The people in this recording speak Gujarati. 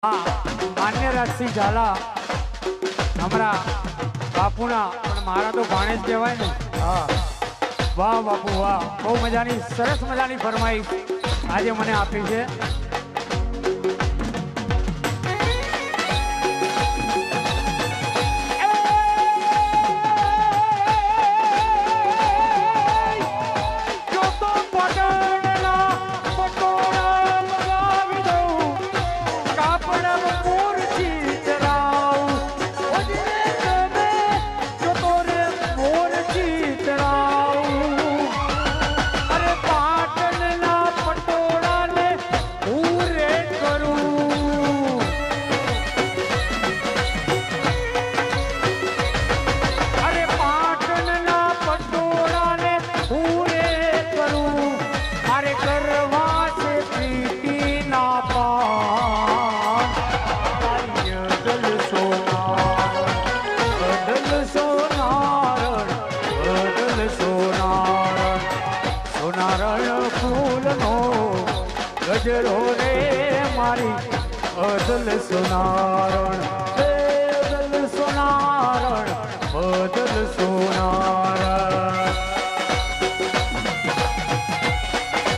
માન્ય રાજસિંહ ઝાલા અમારા બાપુના પણ મારા તો ભાણેજ કહેવાય ને. વાહ બાપુ વાહ, બહુ મજાની સરસ મજાની ફરમાઈશ આજે મને આપી છે. ગજરો રે મારી અદલ સોનારણ, અદલ સોનારણ, અદલ સોનારણ.